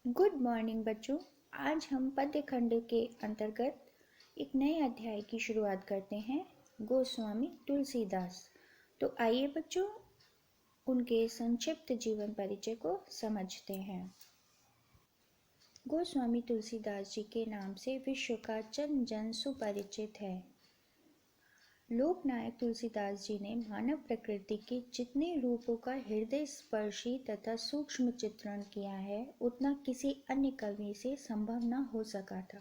Good morning बच्चों। आज हम पद्य खंड के अंतर्गत एक नए अध्याय की शुरुआत करते हैं। गोस्वामी तुलसीदास। तो आइए बच्चों, उनके संक्षिप्त जीवन परिचय को समझते हैं। गोस्वामी तुलसीदास जी के नाम से विश्व का जन जन सुपरिचित है। लोकनायक तुलसीदास जी ने मानव प्रकृति के जितने रूपों का हृदय स्पर्शी तथा सूक्ष्म चित्रण किया है, उतना किसी अन्य कवि से संभव न हो सका था।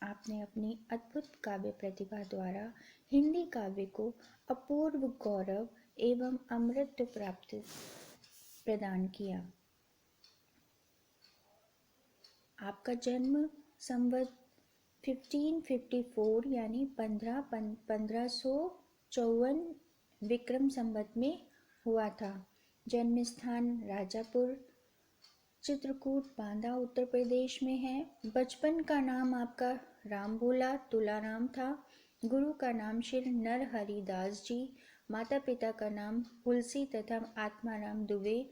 आपने अपनी अद्भुत काव्य प्रतिभा द्वारा हिंदी काव्य को अपूर्व गौरव एवं अमृत प्राप्त प्रदान किया। आपका जन्म संवत 1554 यानी 1554 विक्रम संवत में हुआ था। जन्म स्थान राजापुर, चित्रकूट, बांदा, उत्तर प्रदेश में है। बचपन का नाम आपका रामभोला तुलाराम था। गुरु का नाम श्री नरहरि दास जी, माता पिता का नाम तुलसी तथा आत्माराम दुबे,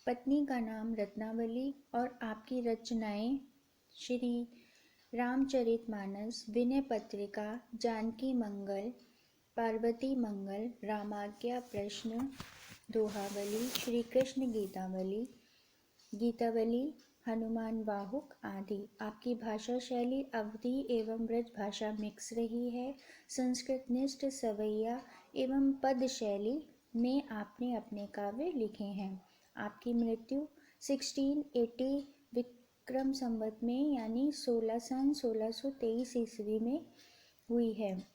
पत्नी का नाम रत्नावली और आपकी रचनाएं श्री रामचरितमानस, विनय पत्रिका, जानकी मंगल, पार्वती मंगल, रामाज्ञा प्रश्न, दोहावली, श्री कृष्ण गीतावली, गीतावली, हनुमान वाहुक आदि। आपकी भाषा शैली अवधी एवं ब्रज भाषा मिक्स रही है। संस्कृत निष्ठ सवैया एवं पद शैली में आपने अपने काव्य लिखे हैं। आपकी मृत्यु 1680 विक्रम संवत में यानी 1623 ईस्वी में हुई है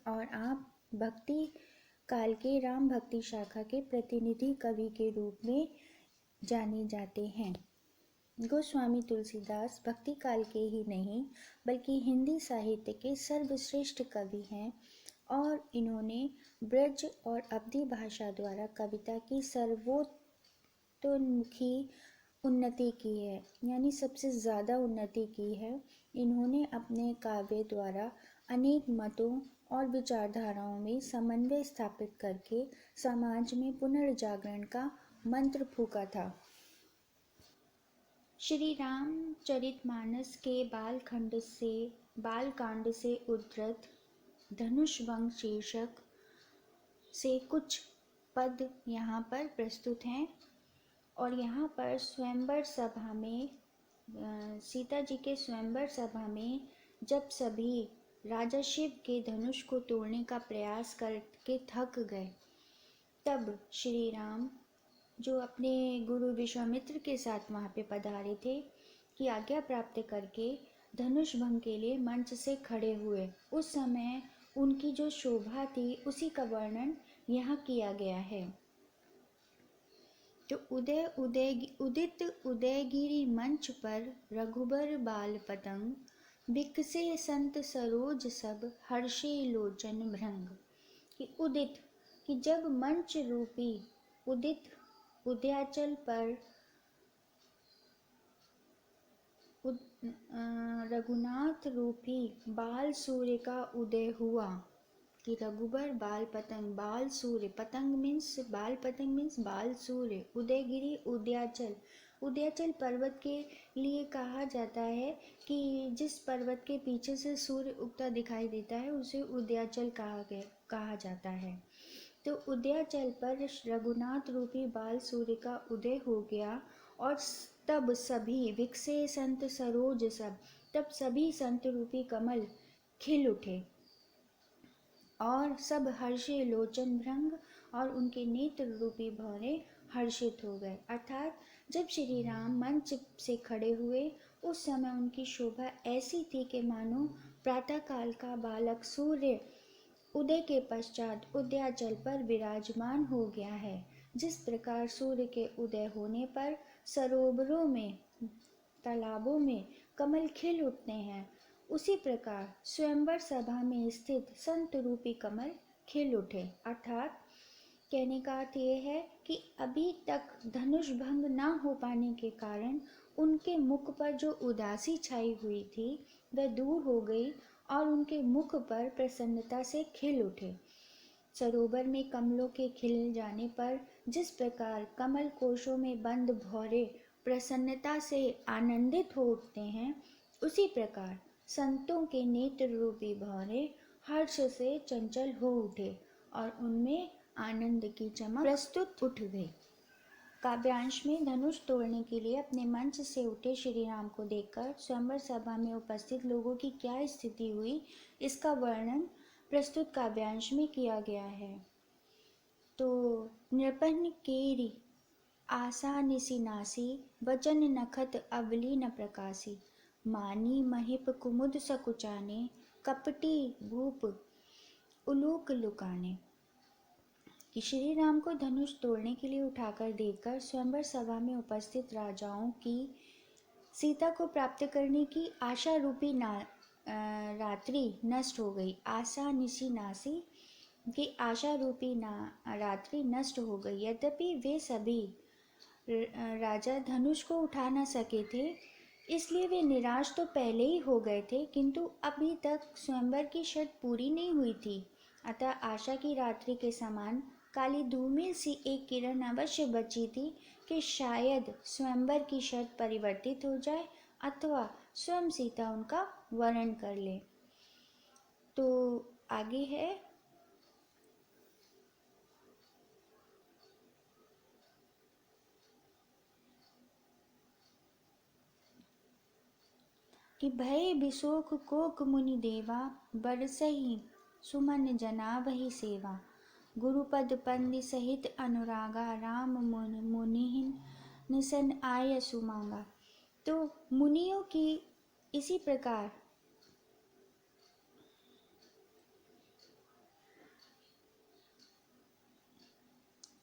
और आप भक्ति काल के राम भक्ति शाखा के प्रतिनिधि कवि के रूप में जाने जाते हैं। गोस्वामी तुलसीदास भक्ति काल के ही नहीं बल्कि हिंदी साहित्य के सर्वश्रेष्ठ कवि हैं और इन्होंने ब्रज और अवधी भाषा द्वारा कविता की सर्वतोन्मुखी उन्नति की है, यानी सबसे ज़्यादा उन्नति की है। इन्होंने अपने काव्य द्वारा अनेक मतों और विचारधाराओं में समन्वय स्थापित करके समाज में पुनर्जागरण का मंत्र फूंका था। श्री रामचरितमानस के बालकांड से उद्धृत धनुष वंश शीर्षक से कुछ पद यहाँ पर प्रस्तुत हैं और यहाँ पर स्वयंवर सभा में सीता जी के स्वयंवर सभा में जब सभी राजा शिव के धनुष को तोड़ने का प्रयास करके थक गए, तब श्री राम जो अपने गुरु विश्वामित्र के साथ वहाँ पे पधारे थे की आज्ञा प्राप्त करके धनुष भंग के लिए मंच से खड़े हुए। उस समय उनकी जो शोभा थी उसी का वर्णन यहाँ किया गया है। तो उदित उदयगिरी मंच पर रघुबर बाल पतंग, बिकसे संत सरोज सब हर्षे लोचन भृंग। कि उदित कि जब मंच रूपी उदित उदयाचल पर रघुनाथ रूपी बाल सूर्य का उदय हुआ। कि रघुबर बाल पतंग, बाल सूर्य, पतंग मीन्स बाल, पतंग मीन्स बाल सूर्य, उदयगिरी उदयाचल। उदयाचल पर्वत के लिए कहा जाता है कि जिस पर्वत के पीछे से सूर्य उगता दिखाई देता है उसे उदयाचल कहा जाता है। तो उदयाचल पर रघुनाथ रूपी बाल सूर्य का उदय हो गया और तब सभी विकसे संत सरोज सब, तब सभी संत रूपी कमल खिल उठे और सब हर्षे लोचन भृंग, और उनके नेत्र रूपी भौरे हर्षित हो गए। अर्थात जब श्री राम मंच से खड़े हुए उस समय उनकी शोभा ऐसी थी कि मानो प्रातःकाल का बालक सूर्य उदय के पश्चात उदयाचल पर विराजमान हो गया है। जिस प्रकार सूर्य के उदय होने पर सरोवरों में, तालाबों में कमल खिल उठते हैं, उसी प्रकार स्वयंवर सभा में स्थित संत रूपी कमल खिल उठे। अर्थात कहने का अर्थ यह है कि अभी तक धनुष भंग ना हो पाने के कारण उनके मुख पर जो उदासी छाई हुई थी वह दूर हो गई और उनके मुख पर प्रसन्नता से खिल उठे। सरोवर में कमलों के खिल जाने पर जिस प्रकार कमल कोशों में बंद भौरे प्रसन्नता से आनंदित हो उठते हैं, उसी प्रकार संतों के नेत्र रूपी भौरे हर्ष से चंचल हो उठे और उनमें आनंद की चमक प्रस्तुत उठ गई। काव्यांश में धनुष तोड़ने के लिए अपने मंच से उठे श्री राम को देखकर स्वयंवर सभा में उपस्थित लोगों की क्या स्थिति हुई, इसका वर्णन प्रस्तुत काव्यांश में किया गया है। तो नृपन केरी आशा निसिनासी, वचन नखत अवली न प्रकाशी, मानी महिप कुमुद सकुचाने, कपटी भूप उलूक लुकाने। कि श्री राम को धनुष तोड़ने के लिए उठाकर देखकर स्वयंवर सभा में उपस्थित राजाओं की सीता को प्राप्त करने की आशा रूपी रात्रि नष्ट हो गई। आशा निशी नासी की आशा रूपी रात्रि नष्ट हो गई। यद्यपि वे सभी राजा धनुष को उठा न सके थे, इसलिए वे निराश तो पहले ही हो गए थे, किंतु अभी तक स्वयंवर की शर्त पूरी नहीं हुई थी। अतः आशा की रात्रि के समान काली धूमिल सी एक किरण अवश्य बची थी कि शायद स्वयंवर की शर्त परिवर्तित हो जाए अथवा स्वयं सीता उनका वरण कर ले। तो आगे है कि भय बिशोक कोक मुनि देवा, बरसहि सुमन जना वही सेवा, गुरुपद पंदि सहित अनुरागा, राम मुनिहिन निसन आय सुमांगा। तो मुनियों की इसी प्रकार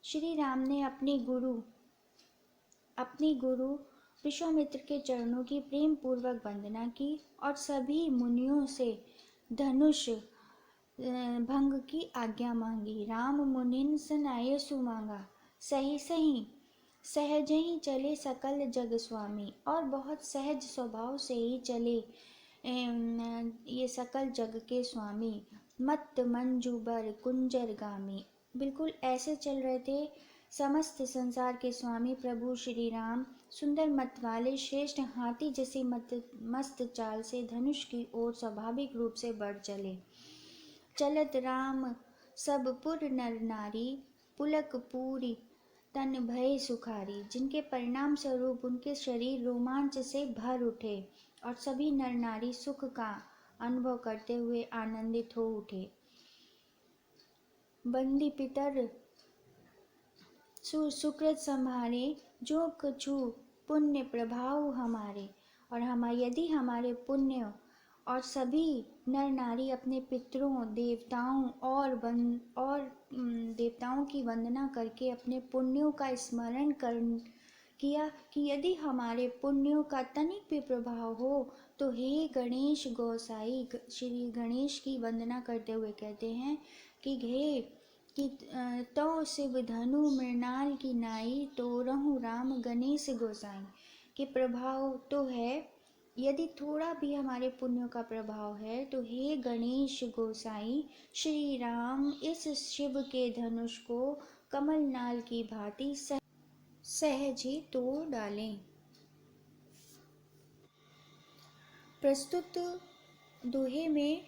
श्री राम ने अपने गुरु विश्वामित्र के चरणों की प्रेम पूर्वक वंदना की और सभी मुनियों से धनुष भंग की आज्ञा मांगी। राम मुनिन सनाय सुमांगा, सही सही सहज ही चले सकल जग स्वामी। और बहुत सहज स्वभाव से ही चले ये सकल जग के स्वामी। मत मंजूबर कुंजर गामी, बिल्कुल ऐसे चल रहे थे समस्त संसार के स्वामी प्रभु श्री राम। सुंदर मत वाले श्रेष्ठ हाथी जैसे मस्त चाल से धनुष की ओर स्वाभाविक रूप से बढ़ चले। चलत राम सब पुर नर नारी, पुलक पूरी तन भय सुखारी, जिनके परिणाम स्वरूप उनके शरीर रोमांच से भर उठे और सभी नर नारी सुख का अनुभव करते हुए आनंदित हो उठे। बंदी पितर सुकृत संभारे, जो कछु पुण्य प्रभाव हमारे। और यदि हमारे पुण्य और सभी नर नारी अपने पितरों देवताओं और देवताओं की वंदना करके अपने पुण्यों का स्मरण किया कि यदि हमारे पुण्यों का तनिक भी प्रभाव हो तो हे गणेश गोसाई, श्री गणेश की वंदना करते हुए कहते हैं कि हे कि तो शिव धनु मृणाल की नाई, तो रहूं राम गणेश गोसाई। कि प्रभाव तो है, यदि थोड़ा भी हमारे पुण्यों का प्रभाव है तो हे गणेश गोसाई श्री राम इस शिव के धनुष को कमल नाल की भांति सहज ही तोड़ डालें। प्रस्तुत दोहे में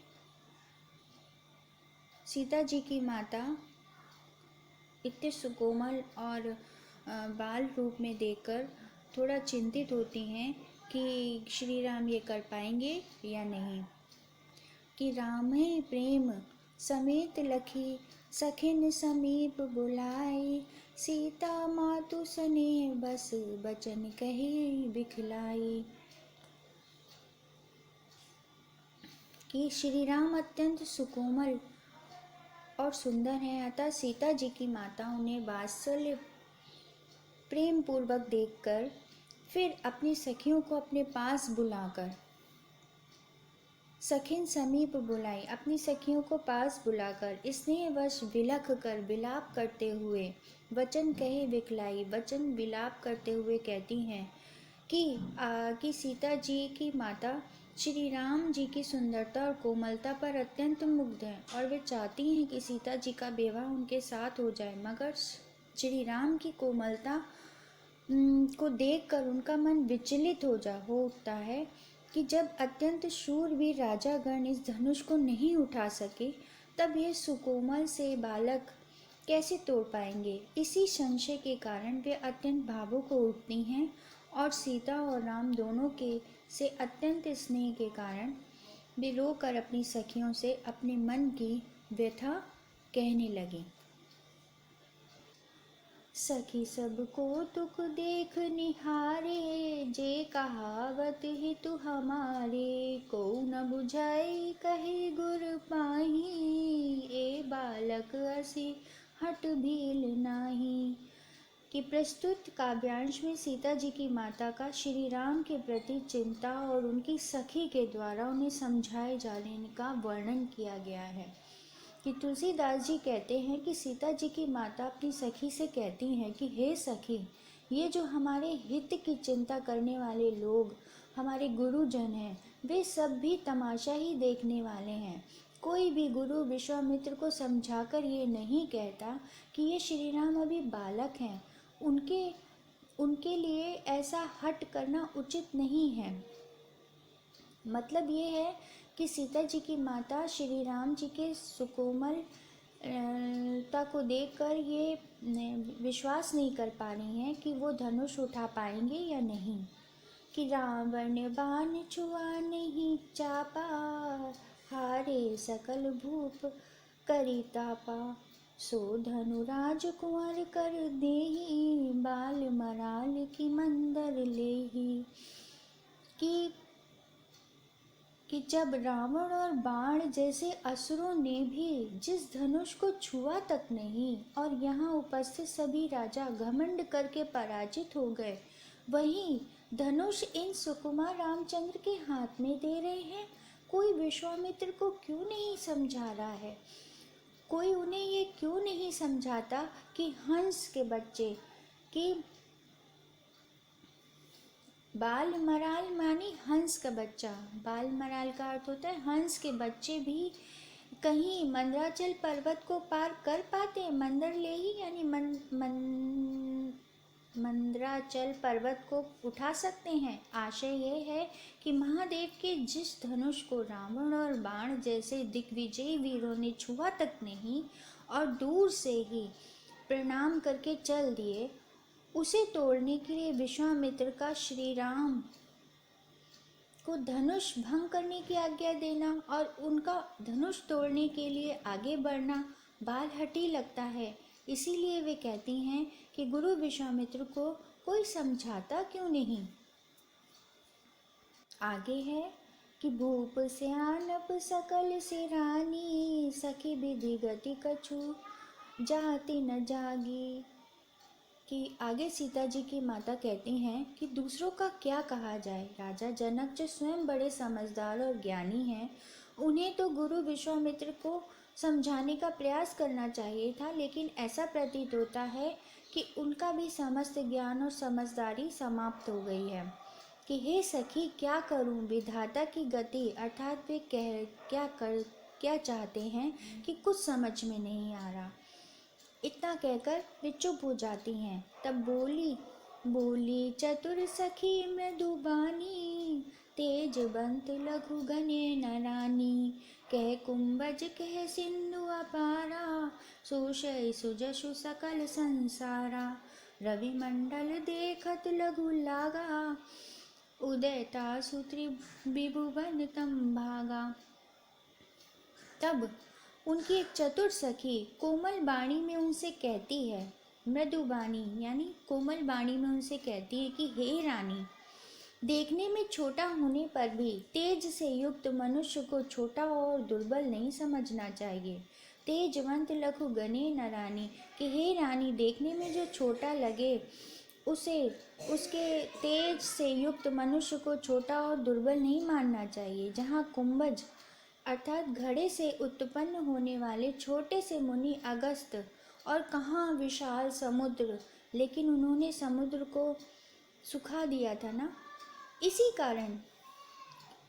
सीता जी की माता इतने सुकोमल और बाल रूप में देखकर थोड़ा चिंतित होती हैं कि श्री राम ये कर पाएंगे या नहीं। कि राम है प्रेम समेत लखी, सखिन समीप बुलाई, सीता मातु सने बस बचन कही बिखलाई। कि श्री राम अत्यंत सुकोमल और सुंदर हैं, अतः सीता जी की माता उन्हें वात्सल्य प्रेम पूर्वक देखकर फिर अपनी सखियों को अपने पास बुलाकर सखिन समीप बुलाई, अपनी सखियों को पास बुलाकर स्नेहवश विलख कर विलाप करते हुए वचन कहे बिखलाई, वचन विलाप करते हुए कहती हैं कि सीता जी की माता श्री राम जी की सुंदरता और कोमलता पर अत्यंत मुग्ध हैं और वे चाहती हैं कि सीता जी का विवाह उनके साथ हो जाए, मगर श्री राम की कोमलता को देखकर उनका मन विचलित हो उठता है कि जब अत्यंत शूरवीर राजागण इस धनुष को नहीं उठा सके, तब यह सुकोमल से बालक कैसे तोड़ पाएंगे। इसी संशय के कारण वे अत्यंत भावुक हो उठती हैं और सीता और राम दोनों के से अत्यंत स्नेह के कारण वे रोकर अपनी सखियों से अपने मन की व्यथा कहने लगी। सखी सबको दुख देख निहारे, जे कहावत हितु हमारे, को न बुझाई कहे गुर पाही, ए बालक असी हट भील नाही। कि प्रस्तुत काव्यांश में सीता जी की माता का श्री राम के प्रति चिंता और उनकी सखी के द्वारा उन्हें समझाए जाने का वर्णन किया गया है। कि तुलसीदास जी कहते हैं कि सीता जी की माता अपनी सखी से कहती हैं कि हे सखी, ये जो हमारे हित की चिंता करने वाले लोग हमारे गुरुजन हैं, वे सब भी तमाशा ही देखने वाले हैं। कोई भी गुरु विश्वामित्र को समझाकर ये नहीं कहता कि ये श्री राम अभी बालक हैं, उनके लिए ऐसा हट करना उचित नहीं है। मतलब ये है कि सीता जी की माता श्री राम जी के सुकोमलता को देखकर ये विश्वास नहीं कर पा रही हैं कि वो धनुष उठा पाएंगे या नहीं। कि रावण बाण छुआ नहीं चापा, हारे सकल भूप करितापा, सो धनुराज कुंवर कर देहि, बाल मराल की मंदर लेहि। कि जब रावण और बाण जैसे असुरों ने भी जिस धनुष को छुआ तक नहीं और यहाँ उपस्थित सभी राजा घमंड करके पराजित हो गए, वहीं धनुष इन सुकुमार रामचंद्र के हाथ में दे रहे हैं। कोई विश्वामित्र को क्यों नहीं समझा रहा है? कोई उन्हें ये क्यों नहीं समझाता कि हंस के बच्चे कि बाल मराल मानी हंस का बच्चा। बाल मराल का अर्थ होता है हंस के बच्चे भी कहीं मंदराचल पर्वत को पार कर पाते हैं। मंदर ले ही यानी मंदराचल पर्वत को उठा सकते हैं। आशय यह है कि महादेव के जिस धनुष को रावण और बाण जैसे दिग्विजयी वीरों ने छुआ तक नहीं और दूर से ही प्रणाम करके चल दिए, उसे तोड़ने के लिए विश्वामित्र का श्री राम को धनुष भंग करने की आज्ञा देना और उनका धनुष तोड़ने के लिए आगे बढ़ना बालहटी लगता है। इसीलिए वे कहती हैं कि गुरु विश्वामित्र को कोई समझाता क्यों नहीं। आगे है कि भूप सियानप सकल सिरानी, सखी विधि गति कछु जाति न जागी। कि आगे सीता जी की माता कहती हैं कि दूसरों का क्या कहा जाए। राजा जनक जो स्वयं बड़े समझदार और ज्ञानी हैं, उन्हें तो गुरु विश्वामित्र को समझाने का प्रयास करना चाहिए था, लेकिन ऐसा प्रतीत होता है कि उनका भी समस्त ज्ञान और समझदारी समाप्त हो गई है। कि हे सखी, क्या करूं, विधाता की गति अर्थात वे क्या चाहते हैं कि कुछ समझ में नहीं आ रहा। इतना कहकर वे चुप हो जाती हैं। तब बोली चतुर सखी मृदुबानी, तेज बंत लघु गने नरानी, कह कुंभज कह सिंधु अपारा, सुषय सुजसु सकल संसारा, रवि मंडल देखत लघु लागा, उदयता सूत्री विभुवन तम भागा। तब उनकी एक चतुर सखी कोमल बाणी में उनसे कहती है, मृदुबाणी यानी कोमल बाणी में उनसे कहती है कि हे रानी, देखने में छोटा होने पर भी तेज से युक्त मनुष्य को छोटा और दुर्बल नहीं समझना चाहिए। तेजवंत लघु गणे न रानी, कि हे रानी, देखने में जो छोटा लगे उसे उसके तेज से युक्त मनुष्य को छोटा और दुर्बल नहीं मानना चाहिए। जहाँ कुंभज अर्थात घड़े से उत्पन्न होने वाले छोटे से मुनि अगस्त और कहाँ विशाल समुद्र, लेकिन उन्होंने समुद्र को सुखा दिया था ना। इसी कारण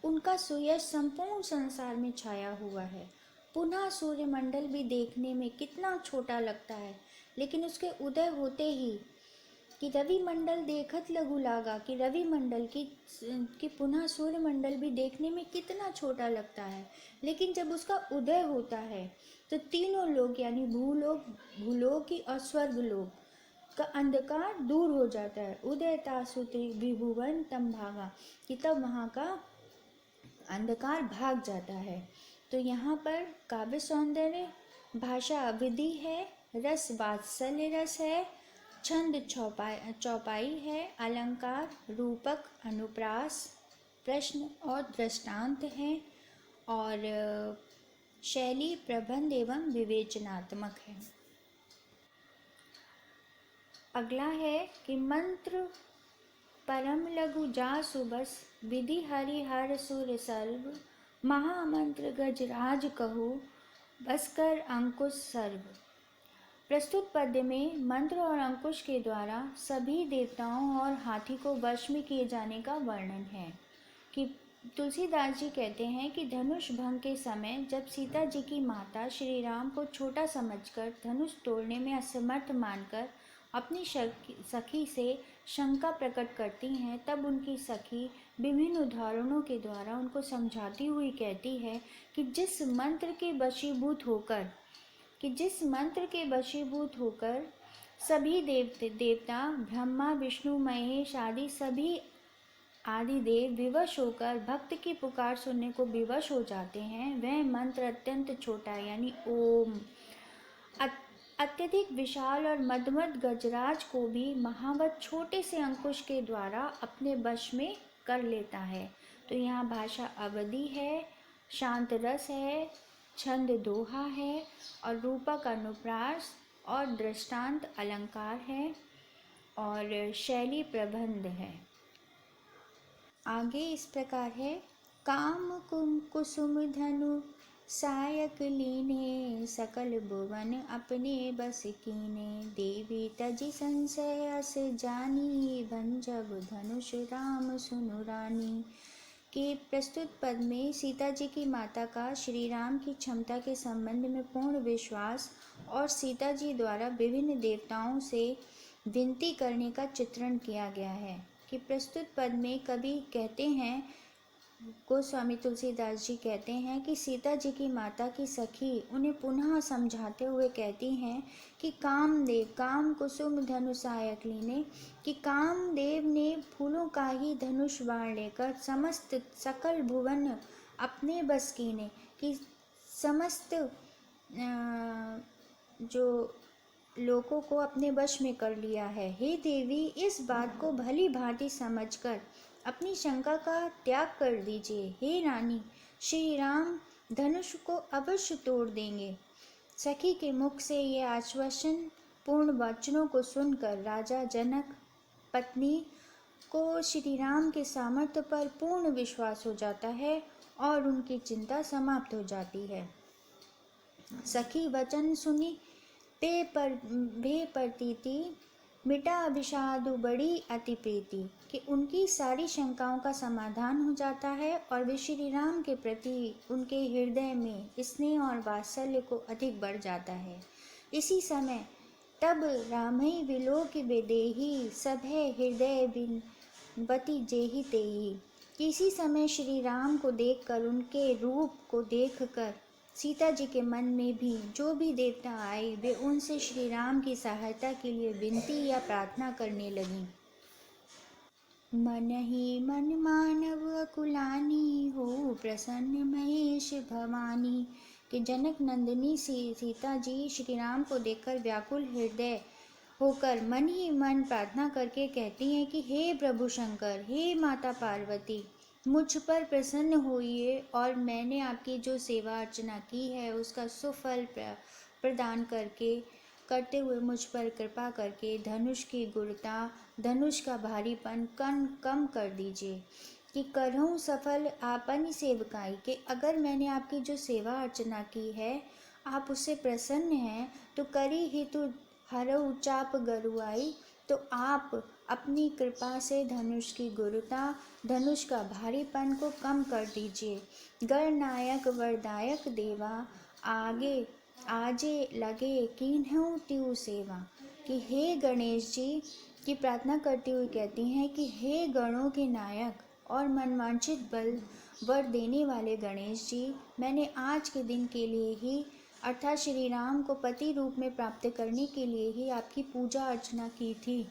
उनका सुयश संपूर्ण संसार में छाया हुआ है। पुनः सूर्यमंडल भी देखने में कितना छोटा लगता है, लेकिन उसके उदय होते ही कि रवि मंडल देखत लघु लागा, कि रवि मंडल की पुनः सूर्य मंडल भी देखने में कितना छोटा लगता है, लेकिन जब उसका उदय होता है तो तीनों लोग यानी भूलोक, भूलोकी और स्वर्ग लोक का अंधकार दूर हो जाता है। उदय तासुत्री विभुवन तम भागा, कि तब वहाँ का अंधकार भाग जाता है। तो यहाँ पर काव्य सौंदर्य, भाषा विधि है, रस वात्सल्य रस है, छंद चौपाई है, अलंकार, रूपक, अनुप्रास, प्रश्न और दृष्टांत है, और शैली प्रबंध एवं विवेचनात्मक है। अगला है कि मंत्र परम लघु जा सुबस, विधि हरि हर सुर सर्व, महामंत्र गजराज कहु, बसकर अंकुश सर्व। प्रस्तुत पद्य में मंत्र और अंकुश के द्वारा सभी देवताओं और हाथी को वश में किए जाने का वर्णन है। कि तुलसीदास जी कहते हैं कि धनुष भंग के समय जब सीता जी की माता श्री राम को छोटा समझकर धनुष तोड़ने में असमर्थ मानकर अपनी सखी से शंका प्रकट करती हैं, तब उनकी सखी विभिन्न उदाहरणों के द्वारा उनको समझाती हुई कहती है कि जिस मंत्र के वशीभूत होकर सभी देवता ब्रह्मा विष्णु महेश आदि सभी आदि देव विवश होकर भक्त की पुकार सुनने को विवश हो जाते हैं, वह मंत्र अत्यंत छोटा यानी ओम अत्यधिक विशाल और मदमद गजराज को भी महावत छोटे से अंकुश के द्वारा अपने वश में कर लेता है। तो यहाँ भाषा अवधि है, शांत रस है, छंद दोहा है, और रूपक अनुप्रास और दृष्टांत अलंकार है, और शैली प्रबंध है। आगे इस प्रकार है, काम कुसुम धनु सायक लीने, सकल भुवन अपने बस कीने, देवी तजी संशय अस जानी, भंजब धनुष राम सुनु रानी। कि प्रस्तुत पद में सीता जी की माता का श्री राम की क्षमता के संबंध में पूर्ण विश्वास और सीता जी द्वारा विभिन्न देवताओं से विनती करने का चित्रण किया गया है। कि प्रस्तुत पद में कवि कहते हैं, गोस्वामी तुलसीदास जी कहते हैं कि सीता जी की माता की सखी उन्हें पुनः समझाते हुए कहती हैं कि कामदेव काम कुसुम धनुषायक लीने, कि कामदेव ने फूलों का ही धनुष बाण लेकर समस्त सकल भुवन अपने बस कीने, कि समस्त जो लोगों को अपने वश में कर लिया है। हे देवी, इस बात को भली भांति समझकर अपनी शंका का त्याग कर दीजिए। हे रानी, श्री राम धनुष को अवश्य तोड़ देंगे। सखी के मुख से ये आश्वासन पूर्ण वचनों को सुनकर राजा जनक पत्नी को श्री राम के सामर्थ्य पर पूर्ण विश्वास हो जाता है और उनकी चिंता समाप्त हो जाती है। सखी वचन सुनी भे प्रतीति, मिटा अभिषादु बड़ी अति प्रीति, कि उनकी सारी शंकाओं का समाधान हो जाता है और वे श्री राम के प्रति उनके हृदय में स्नेह और वात्सल्य को अधिक बढ़ जाता है। इसी समय तब रामई विलोक बेदेही, सभय हृदय बिनवती जेहि तेहि। किसी समय श्री राम को देखकर, उनके रूप को देखकर सीता जी के मन में भी जो भी देवता आए वे उनसे श्री राम की सहायता के लिए विनती या प्रार्थना करने लगी। मन ही मन मानव अकुलानी, हो प्रसन्न महेश भवानी। कि जनक नंदिनी सीता जी श्री राम को देखकर व्याकुल हृदय होकर मन ही मन प्रार्थना करके कहती हैं कि हे प्रभु शंकर, हे माता पार्वती, मुझ पर प्रसन्न होइए और मैंने आपकी जो सेवा अर्चना की है उसका सुफल प्रदान करते हुए मुझ पर कृपा करके धनुष की गुणता, धनुष का भारीपन कम कर दीजिए। कि करहूँ सफल आपनी सेवकाई, के अगर मैंने आपकी जो सेवा अर्चना की है आप उससे प्रसन्न हैं तो करी ही तो हरऊ चाप गरुआई, तो आप अपनी कृपा से धनुष की गुरुता, धनुष का भारीपन को कम कर दीजिए। गणनायक वरदायक देवा, आजे लगे कीन्हूं त्यू सेवा। कि हे गणेश जी, की प्रार्थना करते हुए कहती हैं कि हे गणों के नायक और मनवांछित बल वर देने वाले गणेश जी, मैंने आज के दिन के लिए ही अर्थात श्री राम को पति रूप में प्राप्त करने के लिए ही आपकी पूजा अर्चना की थी।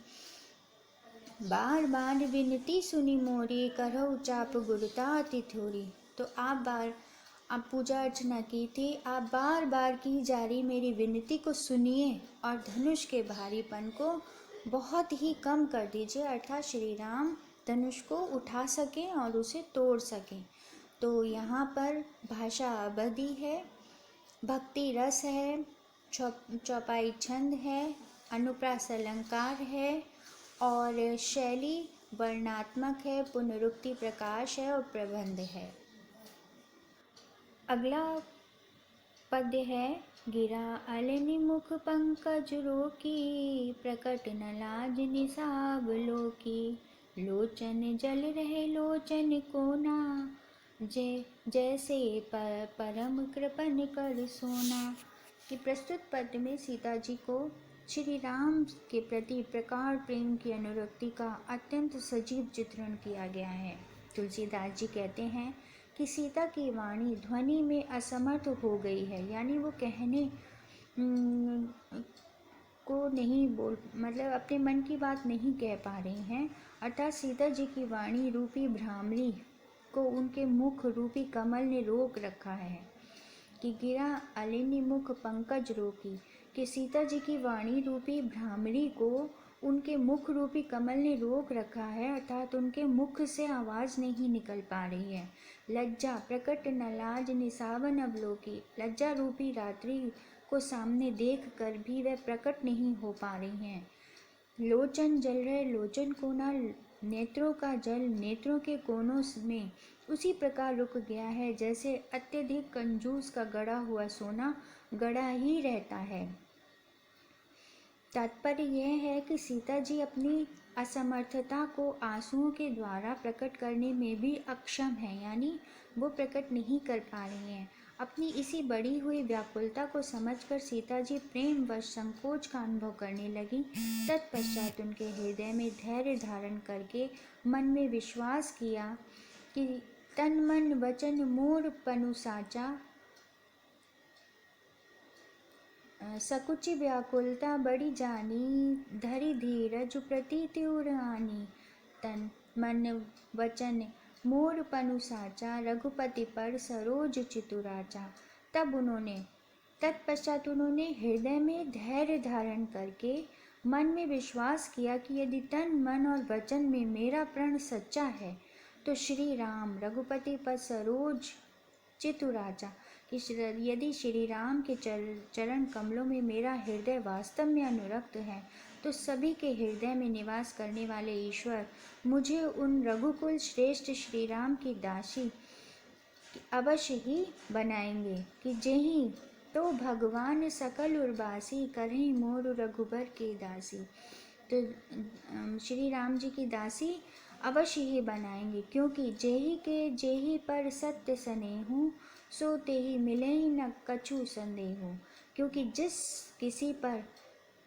बार बार विनती सुनी मोरी, करहु चाप गुरुता अति थोरी। तो आप पूजा अर्चना की थी, आप बार बार की जा रही मेरी विनती को सुनिए और धनुष के भारीपन को बहुत ही कम कर दीजिए, अर्थात श्री राम धनुष को उठा सकें और उसे तोड़ सकें। तो यहाँ पर भाषा अवधि है, भक्ति रस है, चौपाई छंद है, अनुप्रास अलंकार है और शैली वर्णात्मक है, पुनरुक्ति प्रकाश है और प्रबंध है। अगला पद्य है, गिरा अलनि मुख पंकज रोकी, प्रकट न लाज निसाब लोकी, लोचन जल रहे लोचन कोना, जैसे परम कृपन कर सोना। कि प्रस्तुत पद्य में सीता जी को श्री राम के प्रति प्रगाढ़ प्रेम की अनुरक्ति का अत्यंत सजीव चित्रण किया गया है। तुलसीदास जी कहते हैं कि सीता की वाणी ध्वनि में असमर्थ हो गई है, यानी वो कहने को नहीं मतलब अपने मन की बात नहीं कह पा रही हैं, अर्थात सीता जी की वाणी रूपी भ्रामरी को उनके मुख रूपी कमल ने रोक रखा है। कि गिरा अलिनि मुख पंकज रोकी, कि सीता जी की वाणी रूपी भ्रामरी को उनके मुख रूपी कमल ने रोक रखा है, अर्थात उनके मुख से आवाज़ नहीं निकल पा रही है। लज्जा प्रकट न लाज निसावन अवलोकी, लज्जा रूपी रात्रि को सामने देख कर भी वह प्रकट नहीं हो पा रही हैं। लोचन जल रहे लोचन कोना, नेत्रों का जल नेत्रों के कोनों में उसी प्रकार रुक गया है जैसे अत्यधिक कंजूस का गड़ा हुआ सोना गड़ा ही रहता है। तात्पर्य यह है कि सीता जी अपनी असमर्थता को आंसुओं के द्वारा प्रकट करने में भी अक्षम है, यानी वो प्रकट नहीं कर पा रही हैं। अपनी इसी बढ़ी हुई व्याकुलता को समझकर सीता जी प्रेम व संकोच का अनुभव करने लगी। तत्पश्चात उनके हृदय में धैर्य धारण करके मन में विश्वास किया कि तन मन वचन मोर पनु साचा, सकुचि व्याकुलता बड़ी जानी, धरि धीरज प्रतीति उरानी, तन मन वचन मोर पनु साचा, रघुपति पर सरोज चितुराचा। तत्पश्चात उन्होंने हृदय में धैर्य धारण करके मन में विश्वास किया कि यदि तन मन और वचन में मेरा प्रण सच्चा है तो श्री राम रघुपति पर सरोज चितुराचा, कि यदि श्री राम के चरण कमलों में मेरा हृदय वास्तव में अनुरक्त है तो सभी के हृदय में निवास करने वाले ईश्वर मुझे उन रघुकुल श्रेष्ठ श्री राम की दासी अवश्य ही बनाएंगे। कि जेहि तो भगवान सकल उर्वासी, करहि मोर रघुबर के दासी। तो श्री राम जी की अवश्य ही बनाएंगे, क्योंकि जेहि के जेहि पर सत्य स्नेहु, सो तेहि मिले न कछु संदेहु। क्योंकि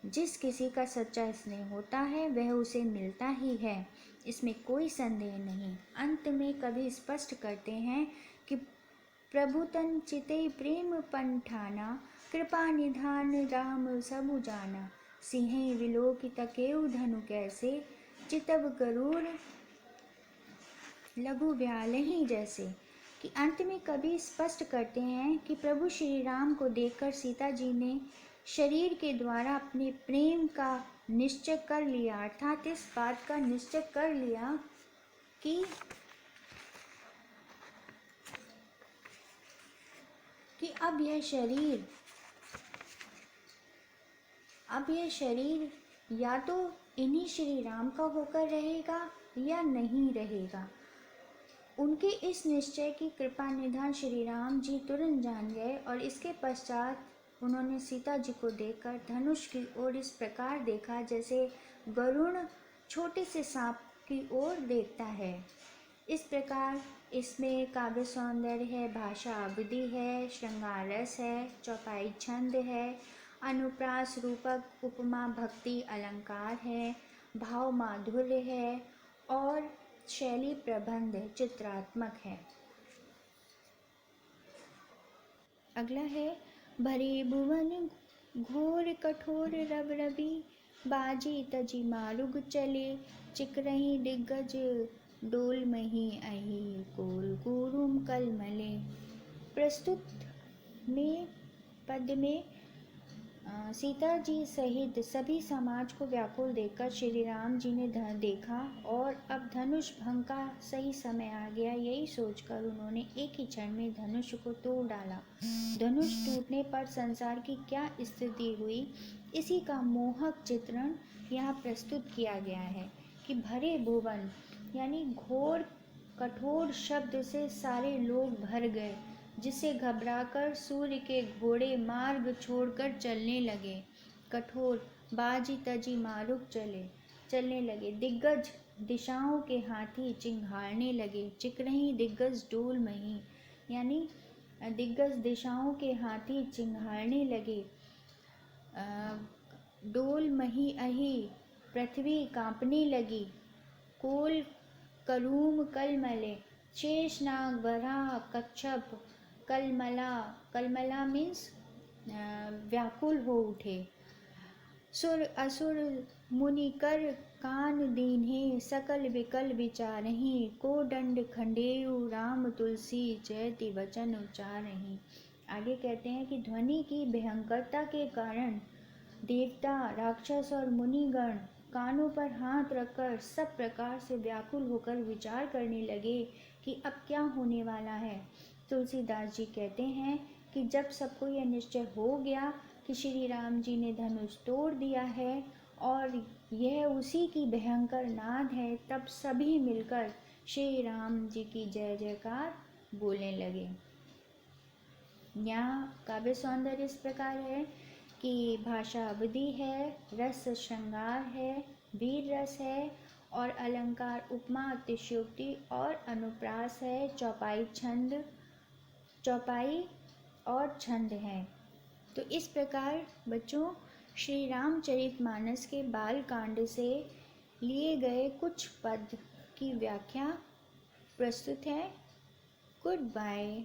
जिस किसी का सच्चा स्नेह होता है वह उसे मिलता ही है, इसमें कोई संदेह नहीं। अंत में कवि स्पष्ट करते हैं कि प्रभु तन चिते प्रेम पंठाना, कृपा निधान राम सबु जाना, सिंह विलोकित केउ धनु कैसे, चितव गरुड़ लघु व्यालहि जैसे। कि अंत में कवि स्पष्ट करते हैं कि प्रभु श्री राम को देखकर सीता जी ने शरीर के द्वारा अपने प्रेम का निश्चय कर लिया, अर्थात इस बात का निश्चय कर लिया कि अब यह शरीर या तो इन्हीं श्री राम का होकर रहेगा या नहीं रहेगा। उनके इस निश्चय की कृपा निधान श्री राम जी तुरंत जान गए और इसके पश्चात उन्होंने सीता जी को देखकर धनुष की ओर इस प्रकार देखा जैसे गरुड़ छोटे से सांप की ओर देखता है। इस प्रकार इसमें काव्य सौंदर्य है, भाषा अवधि है, श्रृंगार रस है, चौपाई छंद है, अनुप्रास रूपक उपमा भक्ति अलंकार है, भाव माधुर्य है और शैली प्रबंध चित्रात्मक है। अगला है भरे भुवन घोर कठोर रव रवि, बाजी तजी मारुग चले, चिकरही दिग्गज डोल मही अही, कोल कुरुम कलमले। प्रस्तुत में पद में सीता जी सहित सभी समाज को व्याकुल देखकर श्री राम जी ने देखा और अब धनुष भंग का सही समय आ गया, यही सोचकर उन्होंने एक ही क्षण में धनुष को तोड़ डाला। धनुष टूटने पर संसार की क्या स्थिति हुई, इसी का मोहक चित्रण यहाँ प्रस्तुत किया गया है कि भरे भुवन यानी घोर कठोर शब्द से सारे लोग भर गए, जिससे घबराकर सूर्य के घोड़े मार्ग छोड़कर चलने लगे। कठोर बाजी तजी मारुग चलने लगे। दिग्गज दिशाओं के हाथी चिंघाड़ने लगे। चिकरही दिग्गज डोल मही यानी दिग्गज दिशाओं के हाथी चिंघाड़ने लगे। डोल मही अही पृथ्वी कांपने लगी। कोल करूम कलमले शेषनाग वराह कच्छप कलमला मीन्स व्याकुल हो उठे। सुर असुर मुनि कर कान दीन्हे, सकल विकल विचारहि, को दंड खंडेयु राम तुलसी जयति वचन उच्चारहि। आगे कहते हैं कि ध्वनि की भयंकरता के कारण देवता राक्षस और मुनिगण कानों पर हाथ रखकर सब प्रकार से व्याकुल होकर विचार करने लगे कि अब क्या होने वाला है। तुलसीदास जी कहते हैं कि जब सबको यह निश्चय हो गया कि श्री राम जी ने धनुष तोड़ दिया है और यह उसी की भयंकर नाद है, तब सभी मिलकर श्री राम जी की जय जयकार बोलने लगे। यहाँ काव्य सौंदर्य इस प्रकार है कि भाषा अवधि है, रस श्रृंगार है, वीर रस है और अलंकार उपमा अतिशयोक्ति और अनुप्रास है। चौपाई और छंद है। तो इस प्रकार बच्चों श्री रामचरितमानस के बाल कांड से लिए गए कुछ पद की व्याख्या प्रस्तुत है। Good bye.